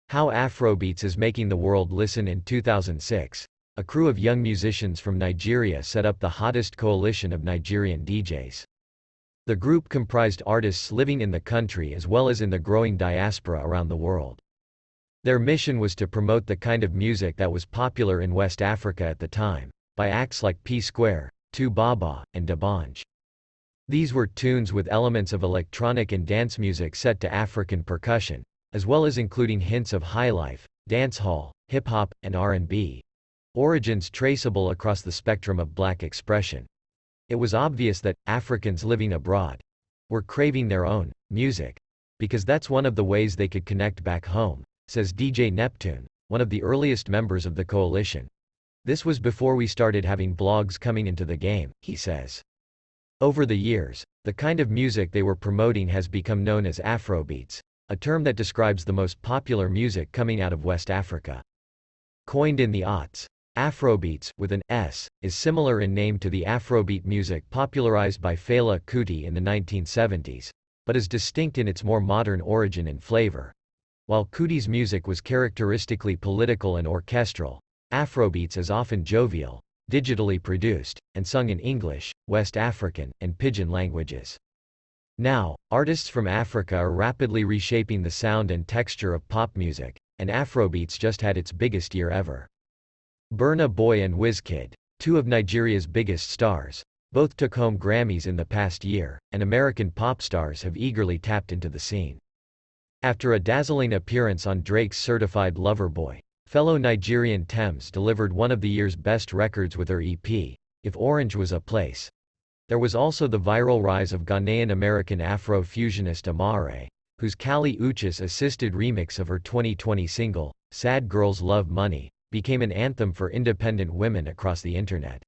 How Afrobeats is making the world listen. In 2006, a crew of young musicians from Nigeria set up the hottest coalition of Nigerian DJs. The group comprised artists living in the country as well as in the growing diaspora around the world. Their mission was to promote the kind of music that was popular in West Africa at the time, by acts like P Square, Tu Baba, and Dabanj. These were tunes with elements of electronic and dance music set to African percussion, as well as including hints of highlife, dancehall, hip-hop, and R&B. Origins traceable across the spectrum of black expression. It was obvious that Africans living abroad were craving their own music, because that's one of the ways they could connect back home, says DJ Neptune, one of the earliest members of the coalition. This was before we started having blogs coming into the game, he says. Over the years, the kind of music they were promoting has become known as Afrobeats, a term that describes the most popular music coming out of West Africa. Coined in the aughts, Afrobeats, with an S, is similar in name to the Afrobeat music popularized by Fela Kuti in the 1970s, but is distinct in its more modern origin and flavor. While Kuti's music was characteristically political and orchestral, Afrobeats is often jovial, digitally produced, and sung in English, West African, and Pidgin languages. Now, artists from Africa are rapidly reshaping the sound and texture of pop music, and Afrobeats just had its biggest year ever. Burna Boy and Wizkid, two of Nigeria's biggest stars, both took home Grammys in the past year, and American pop stars have eagerly tapped into the scene. After a dazzling appearance on Drake's Certified Lover Boy, fellow Nigerian Tems delivered one of the year's best records with her EP, If Orange Was a Place. There was also the viral rise of Ghanaian-American Afro-fusionist Amare, whose Kali Uchis-assisted remix of her 2020 single, Sad Girls Love Money, became an anthem for independent women across the internet.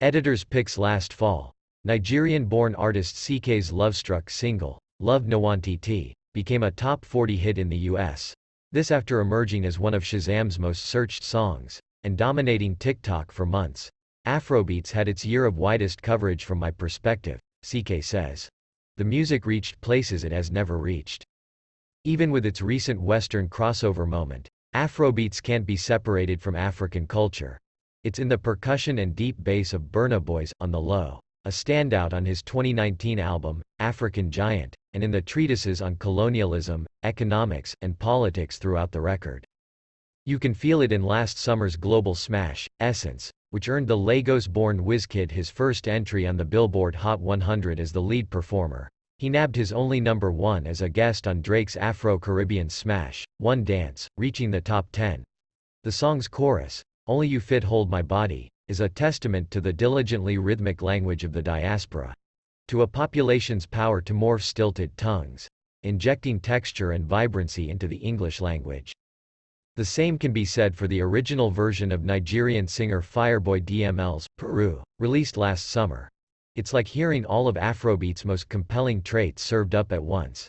Editor's picks. Last fall, Nigerian-born artist CK's Lovestruck single, Love Nwantiti, became a top 40 hit in the US. This after emerging as one of Shazam's most searched songs, and dominating TikTok for months. Afrobeats had its year of widest coverage from my perspective, CK says. The music reached places it has never reached. Even with its recent Western crossover moment, Afrobeats can't be separated from African culture. It's in the percussion and deep bass of Burna Boy's On the Low, a standout on his 2019 album, African Giant, and in the treatises on colonialism, economics, and politics throughout the record. You can feel it in last summer's global smash, Essence, which earned the Lagos-born Wizkid his first entry on the Billboard Hot 100 as the lead performer. He nabbed his only number 1 as a guest on Drake's Afro-Caribbean smash, One Dance, reaching the top 10. The song's chorus, Only You Fit Hold My Body, is a testament to the diligently rhythmic language of the diaspora. To a population's power to morph stilted tongues, injecting texture and vibrancy into the English language. The same can be said for the original version of Nigerian singer Fireboy DML's Peru, released last summer. It's like hearing all of Afrobeat's most compelling traits served up at once.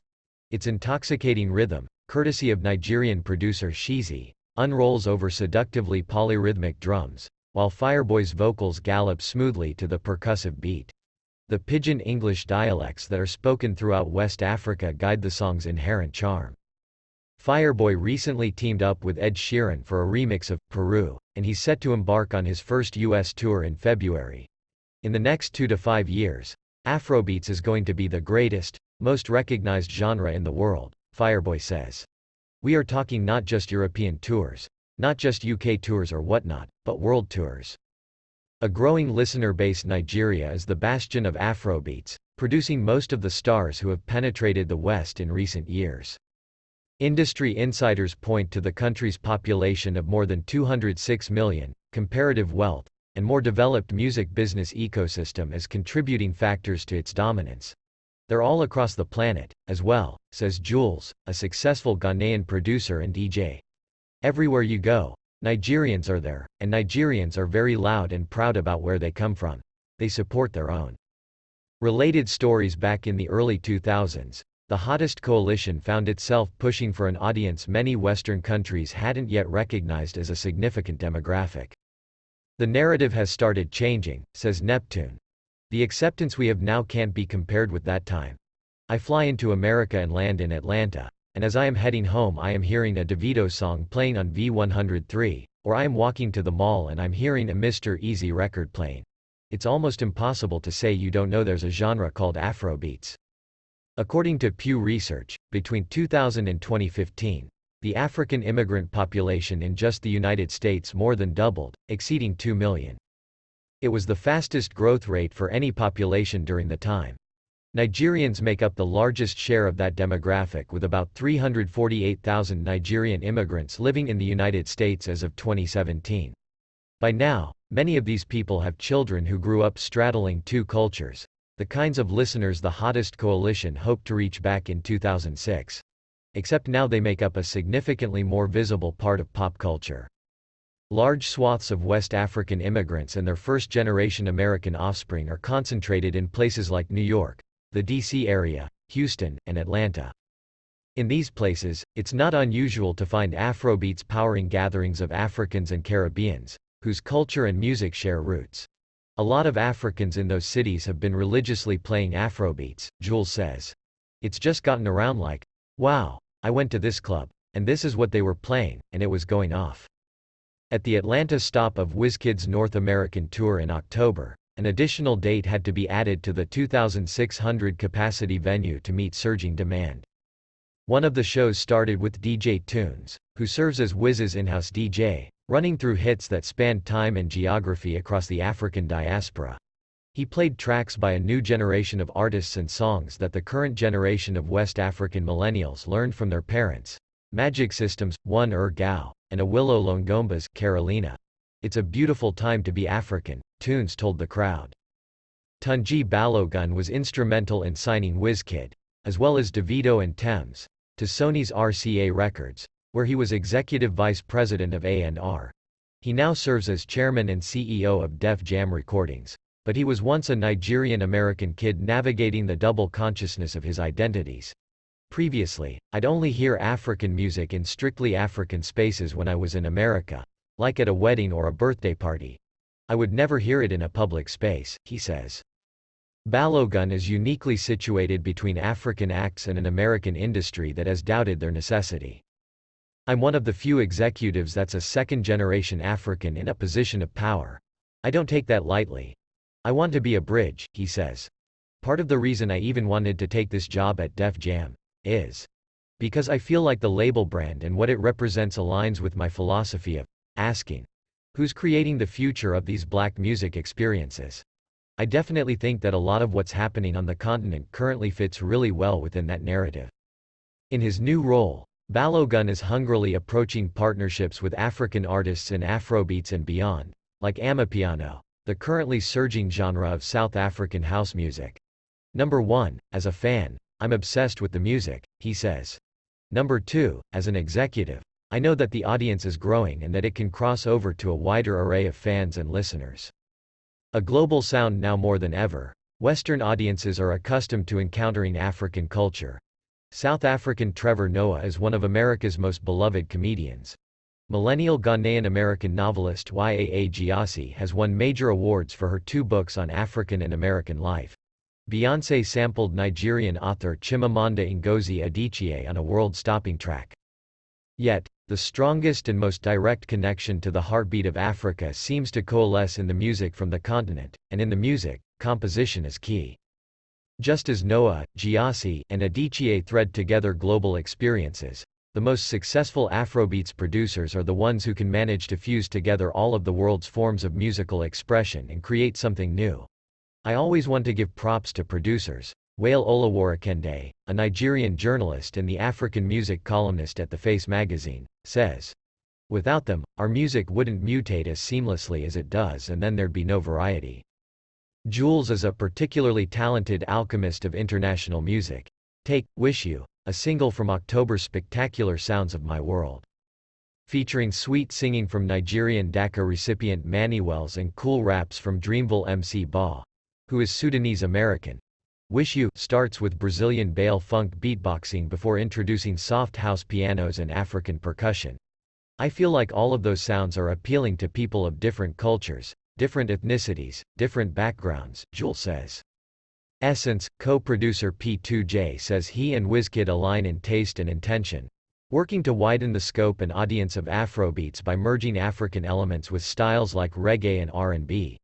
Its intoxicating rhythm, courtesy of Nigerian producer Sheezy, unrolls over seductively polyrhythmic drums, while Fireboy's vocals gallop smoothly to the percussive beat. The Pidgin English dialects that are spoken throughout West Africa guide the song's inherent charm. Fireboy recently teamed up with Ed Sheeran for a remix of Peru, and he's set to embark on his first US tour in February. In the next 2 to 5 years, Afrobeats is going to be the greatest, most recognized genre in the world, Fireboy says. We are talking not just European tours, not just UK tours or whatnot, but world tours. A growing listener base. Nigeria is the bastion of Afrobeats, producing most of the stars who have penetrated the West in recent years. Industry insiders point to the country's population of more than 206 million, comparative wealth, and more developed music business ecosystem as contributing factors to its dominance. They're all across the planet, as well, says Jules, a successful Ghanaian producer and DJ. Everywhere you go, Nigerians are there, and Nigerians are very loud and proud about where they come from. They support their own. Related stories. Back in the early 2000s, the hottest coalition found itself pushing for an audience many Western countries hadn't yet recognized as a significant demographic. The narrative has started changing, says Neptune. The acceptance we have now can't be compared with that time. I fly into America and land in Atlanta, and as I am heading home I am hearing a Davido song playing on V103, or I am walking to the mall and I'm hearing a Mr. Easy record playing. It's almost impossible to say you don't know there's a genre called Afrobeats. According to Pew Research, between 2000 and 2015, the African immigrant population in just the United States more than doubled, exceeding 2 million. It was the fastest growth rate for any population during the time. Nigerians make up the largest share of that demographic, with about 348,000 Nigerian immigrants living in the United States as of 2017. By now, many of these people have children who grew up straddling two cultures, the kinds of listeners the hottest coalition hoped to reach back in 2006. Except now they make up a significantly more visible part of pop culture. Large swaths of West African immigrants and their first-generation American offspring are concentrated in places like New York, the D.C. area, Houston, and Atlanta. In these places, it's not unusual to find Afrobeats powering gatherings of Africans and Caribbeans, whose culture and music share roots. A lot of Africans in those cities have been religiously playing Afrobeats, Jules says. It's just gotten around like, wow, I went to this club, and this is what they were playing, and it was going off. At the Atlanta stop of WizKid's North American tour in October, an additional date had to be added to the 2,600 capacity venue to meet surging demand. One of the shows started with DJ Tunes, who serves as Wiz's in-house DJ, running through hits that spanned time and geography across the African diaspora. He played tracks by a new generation of artists and songs that the current generation of West African millennials learned from their parents. Magic System's One Gao, and Awilo Longomba's Carolina. It's a beautiful time to be African, Tunes told the crowd. Tunji Balogun was instrumental in signing WizKid, as well as Davido and Tems, to Sony's RCA Records, where he was executive vice president of A&R. He now serves as chairman and CEO of Def Jam Recordings, but he was once a Nigerian-American kid navigating the double consciousness of his identities. Previously, I'd only hear African music in strictly African spaces when I was in America, like at a wedding or a birthday party. I would never hear it in a public space, he says. Balogun is uniquely situated between African acts and an American industry that has doubted their necessity. I'm one of the few executives that's a second-generation African in a position of power. I don't take that lightly. I want to be a bridge, he says. Part of the reason I even wanted to take this job at Def Jam is because I feel like the label brand and what it represents aligns with my philosophy of asking, who's creating the future of these black music experiences? I definitely think that a lot of what's happening on the continent currently fits really well within that narrative. In his new role, Balogun is hungrily approaching partnerships with African artists in Afrobeats and beyond, like Amapiano, the currently surging genre of South African house music. Number 1, as a fan, I'm obsessed with the music, he says. Number 2, as an executive, I know that the audience is growing and that it can cross over to a wider array of fans and listeners. A global sound now more than ever, Western audiences are accustomed to encountering African culture. South African Trevor Noah is one of America's most beloved comedians. Millennial Ghanaian-American novelist Yaa Gyasi has won major awards for her 2 books on African and American life. Beyoncé sampled Nigerian author Chimamanda Ngozi Adichie on a world-stopping track. Yet, the strongest and most direct connection to the heartbeat of Africa seems to coalesce in the music from the continent, and in the music, composition is key. Just as Noah, Gyasi, and Adichie thread together global experiences, the most successful Afrobeats producers are the ones who can manage to fuse together all of the world's forms of musical expression and create something new. I always want to give props to producers. Wale Olawarakende, a Nigerian journalist and the African music columnist at The Face magazine, says, "Without them, our music wouldn't mutate as seamlessly as it does, and then there'd be no variety." Jules is a particularly talented alchemist of international music. Take Wish You, a single from October's Spectacular Sounds of My World. Featuring sweet singing from Nigerian DACA recipient Manny Wells and cool raps from Dreamville MC Ba, who is Sudanese American. Wish You starts with Brazilian Bale funk beatboxing before introducing soft house pianos and African percussion. I feel like all of those sounds are appealing to people of different cultures, different ethnicities, different backgrounds, Jules says. Essence co-producer P2J says he and Wizkid align in taste and intention, working to widen the scope and audience of Afrobeats by merging African elements with styles like reggae and R&B.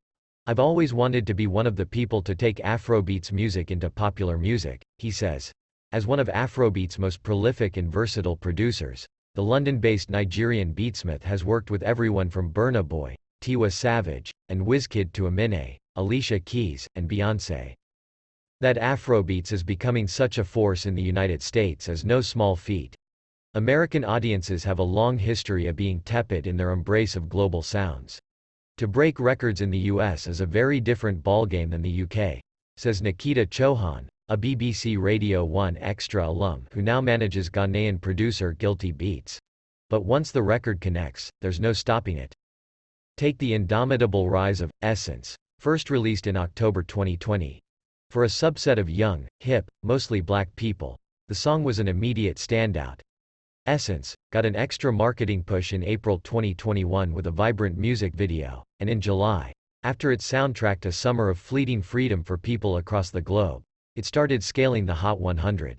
"I've always wanted to be one of the people to take Afrobeats music into popular music," he says. As one of Afrobeats' most prolific and versatile producers, the London-based Nigerian beatsmith has worked with everyone from Burna Boy, Tiwa Savage, and Wizkid to Eminem, Alicia Keys, and Beyoncé. That Afrobeats is becoming such a force in the United States is no small feat. American audiences have a long history of being tepid in their embrace of global sounds. To break records in the US is a very different ballgame than the UK, says Nikita Chauhan, a BBC Radio 1 Extra alum who now manages Ghanaian producer Guilty Beats. But once the record connects, there's no stopping it. Take the indomitable rise of Essence, first released in October 2020. For a subset of young, hip, mostly black people, the song was an immediate standout. Essence got an extra marketing push in April 2021 with a vibrant music video, and in July, after it soundtracked a summer of fleeting freedom for people across the globe, it started scaling the Hot 100.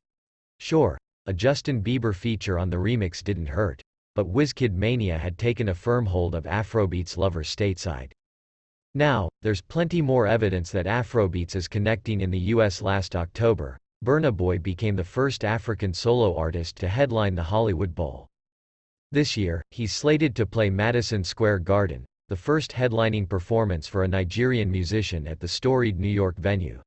Sure, a Justin Bieber feature on the remix didn't hurt, but Wizkid mania had taken a firm hold of Afrobeats lovers stateside. Now, there's plenty more evidence that Afrobeats is connecting in the US. Last October, Burna Boy became the first African solo artist to headline the Hollywood Bowl. This year, he's slated to play Madison Square Garden, the first headlining performance for a Nigerian musician at the storied New York venue.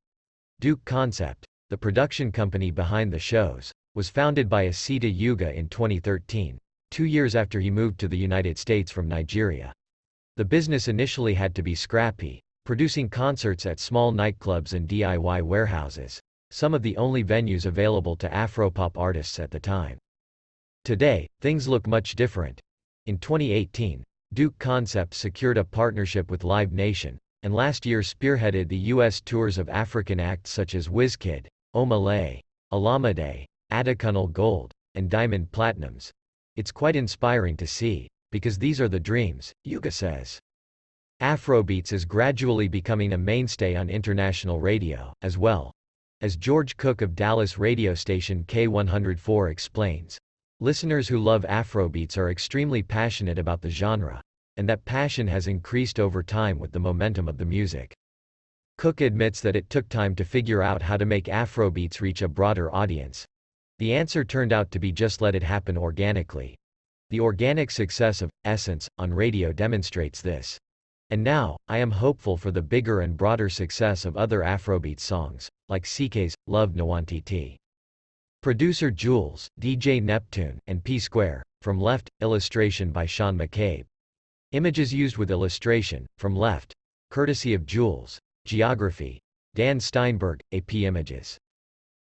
Duke Concept, the production company behind the shows, was founded by Asita Yuga in 2013, 2 years after he moved to the United States from Nigeria. The business initially had to be scrappy, producing concerts at small nightclubs and DIY warehouses, some of the only venues available to Afropop artists at the time. Today, things look much different. In 2018, Duke Concept secured a partnership with Live Nation, and last year spearheaded the US tours of African acts such as Wizkid, Omale, Alamade, Adekunle Gold, and Diamond Platnumz. It's quite inspiring to see, because these are the dreams, Yuga says. Afrobeats is gradually becoming a mainstay on international radio, as well. As George Cook of Dallas radio station K104 explains, listeners who love Afrobeats are extremely passionate about the genre, and that passion has increased over time with the momentum of the music. Cook admits that it took time to figure out how to make Afrobeats reach a broader audience. The answer turned out to be just let it happen organically. The organic success of Essence on radio demonstrates this. And now, I am hopeful for the bigger and broader success of other Afrobeat songs, like CK's Love Nwantiti. Producer Jules, DJ Neptune, and P Square, from left, illustration by Sean McCabe. Images used with illustration, from left, courtesy of Jules. Geography, Dan Steinberg, AP Images.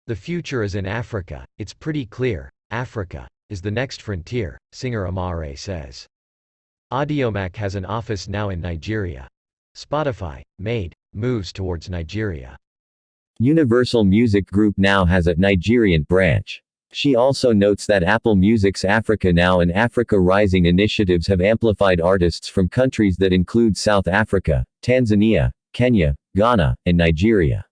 The future is in Africa, it's pretty clear, Africa is the next frontier, singer Amare says. Audiomack has an office now in Nigeria. Spotify, made, moves towards Nigeria. Universal Music Group now has a Nigerian branch. She also notes that Apple Music's Africa Now and Africa Rising initiatives have amplified artists from countries that include South Africa, Tanzania, Kenya, Ghana, and Nigeria.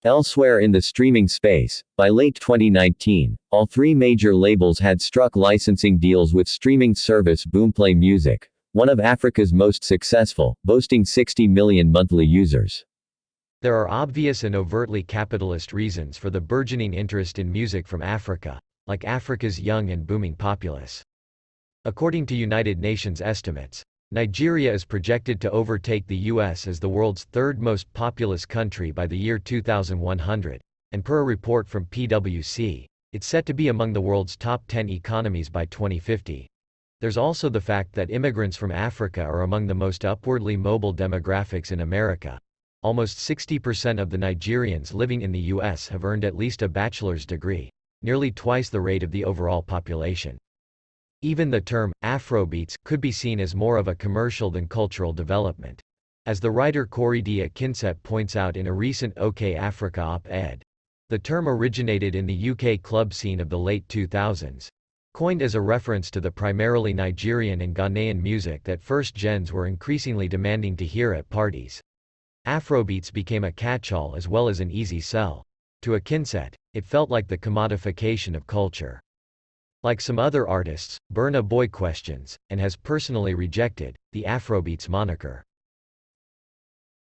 Elsewhere in the streaming space, by late 2019, all three major labels had struck licensing deals with streaming service Boomplay Music, one of Africa's most successful, boasting 60 million monthly users. There are obvious and overtly capitalist reasons for the burgeoning interest in music from Africa, like Africa's young and booming populace. According to United Nations estimates, Nigeria is projected to overtake the US as the world's third most populous country by the year 2100, and per a report from PwC, it's set to be among the world's top 10 economies by 2050. There's also the fact that immigrants from Africa are among the most upwardly mobile demographics in America. Almost 60% of the Nigerians living in the US have earned at least a bachelor's degree, nearly twice the rate of the overall population. Even the term, Afrobeats, could be seen as more of a commercial than cultural development. As the writer Korede Akinsep points out in a recent OK Africa op-ed, the term originated in the UK club scene of the late 2000s, coined as a reference to the primarily Nigerian and Ghanaian music that first gens were increasingly demanding to hear at parties. Afrobeats became a catch-all as well as an easy sell. To a Kinset, it felt like the commodification of culture. Like some other artists, Burna Boy questions, and has personally rejected, the Afrobeats moniker.